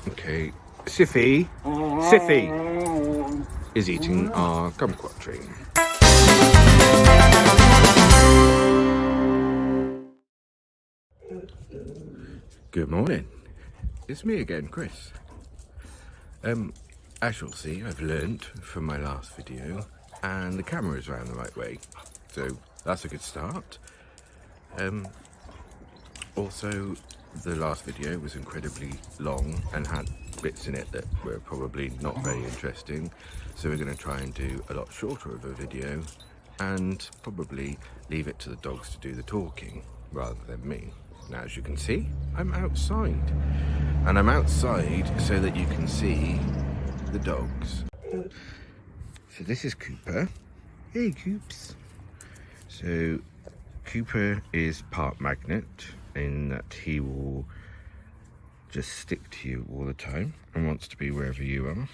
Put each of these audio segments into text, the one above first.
Okay, Siffy is eating our kumquat tree. Good morning. It's me again, Chris. As you'll see, I've learnt from my last video, and the camera is round the right way, so that's a good start. Also, the last video was incredibly long and had bits in it that were probably not very interesting, so we're going to try and do a lot shorter of a video and probably leave it to the dogs to do the talking rather than me. Now, as you can see, I'm outside, and I'm outside so that you can see the dogs. So this is Cooper. Hey, Coops. So Cooper is part magnet in that he will just stick to you all the time and wants to be wherever you are.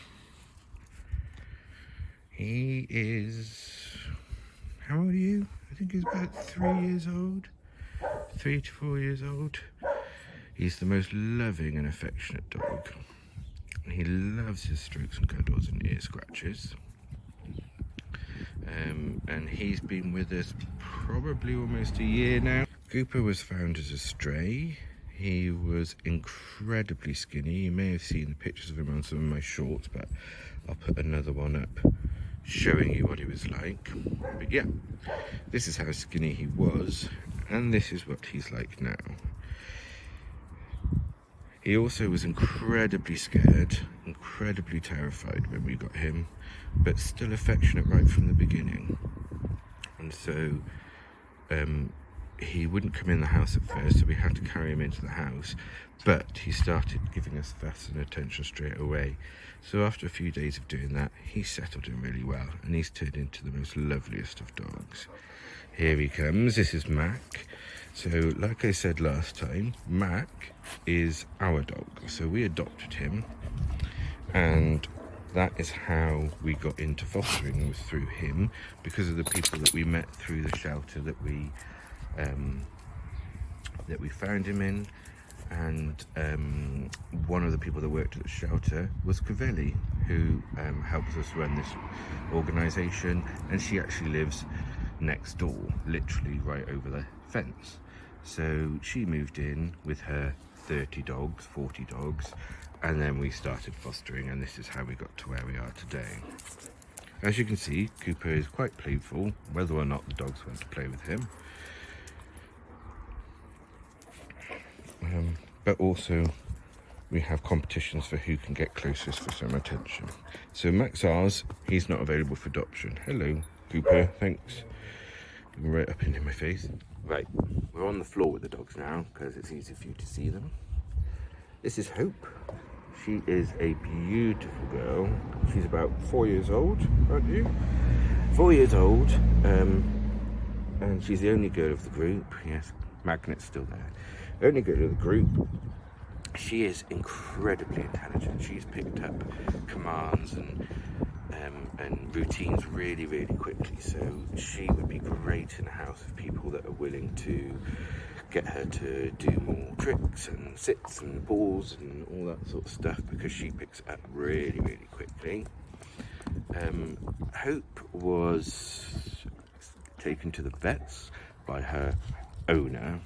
He is, how old are you? I think he's about 3 years old, 3 to 4 years old. He's the most loving and affectionate dog. He loves his strokes and cuddles and ear scratches. And he's been with us probably almost a year now. Cooper was found as a stray. He was incredibly skinny. You may have seen the pictures of him on some of my shorts, but I'll put another one up showing you what he was like. But yeah, this is how skinny he was, and this is what he's like now. He also was incredibly scared, incredibly terrified when we got him, but still affectionate right from the beginning. And so he wouldn't come in the house at first, so we had to carry him into the house, but he started giving us fuss and attention straight away. So after a few days of doing that, he settled in really well, and he's turned into the most loveliest of dogs. Here he comes. This is Mac. So like I said last time, Mac is our dog, so we adopted him, and that is how we got into fostering, was through him, because of the people that we met through the shelter that we found him in. And one of the people that worked at the shelter was Cavelli, who helps us run this organisation, and she actually lives next door, literally right over the fence. So she moved in with her 30 dogs, 40 dogs, and then we started fostering, and this is how we got to where we are today. As you can see, Cooper is quite playful, whether or not the dogs want to play with him. But also we have competitions for who can get closest for some attention. So Max ours, he's not available for adoption. Hello, Cooper, thanks. You're right up into my face. Right, we're on the floor with the dogs now because it's easy for you to see them. This is Hope. She is a beautiful girl. She's about 4 years old, aren't you? 4 years old, and she's the only girl of the group. Yes, Magnet's still there. Only girl of the group. She is incredibly intelligent. She's picked up commands and routines really, really quickly. So she would be great in a house of people that are willing to get her to do more tricks and sits and balls and all that sort of stuff, because she picks it up really, really quickly. Hope was taken to the vets by her owner.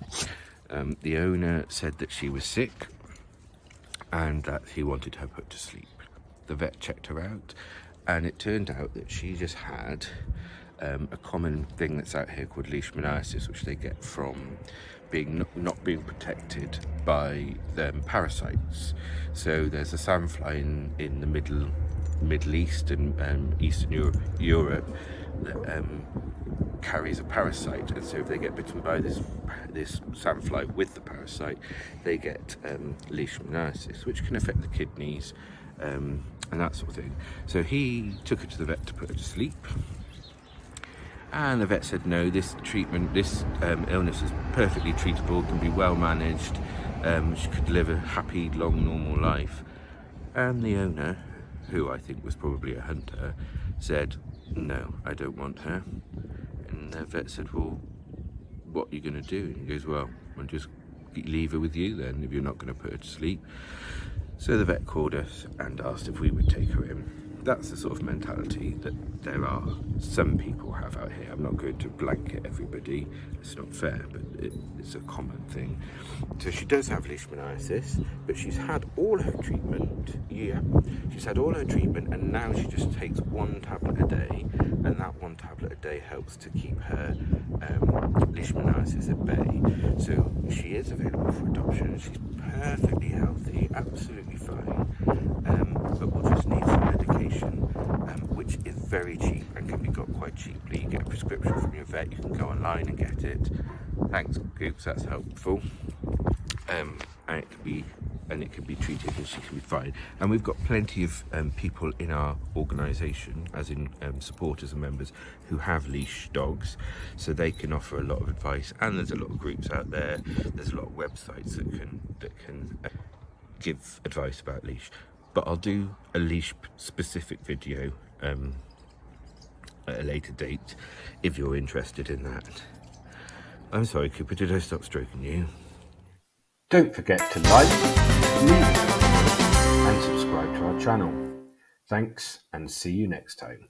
The owner said that she was sick and that he wanted her put to sleep. The vet checked her out, and it turned out that she just had a common thing that's out here called leishmaniasis, which they get from being not being protected by parasites. So there's a sandfly in the Middle East and Eastern Europe that carries a parasite, and so if they get bitten by this sandfly with the parasite, they get leishmaniasis, which can affect the kidneys and that sort of thing. So he took her to the vet to put her to sleep, and the vet said no, this illness is perfectly treatable, can be well managed, she could live a happy, long, normal life. And the owner, who I think was probably a hunter, said, no, I don't want her. And the vet said, well, what are you going to do? And he goes, well, I'll just leave her with you then, if you're not going to put her to sleep. So the vet called us and asked if we would take her in. That's the sort of mentality that there are some people have out here. I'm not going to blanket everybody, it's not fair, but it's a common thing. So she does have leishmaniasis, but she's had all her treatment. Yeah, she's had all her treatment, and now she just takes 1 tablet a day, and that 1 tablet a day helps to keep her leishmaniasis at bay. So she is available for adoption. She's perfectly healthy, absolutely fine, but we'll just need some medication, which is very cheap and can be got quite cheaply. You get a prescription from your vet, you can go online and get it. Thanks, Goops, that's helpful. And it can be treated, and she can be fine. And we've got plenty of people in our organisation, as in supporters and members, who have leash dogs, so they can offer a lot of advice. And there's a lot of groups out there. There's a lot of websites that can give advice about leash. But I'll do a leash specific video at a later date if you're interested in that. I'm sorry, Cooper, did I stop stroking you? Don't forget to like, leave a comment and subscribe to our channel. Thanks, and see you next time.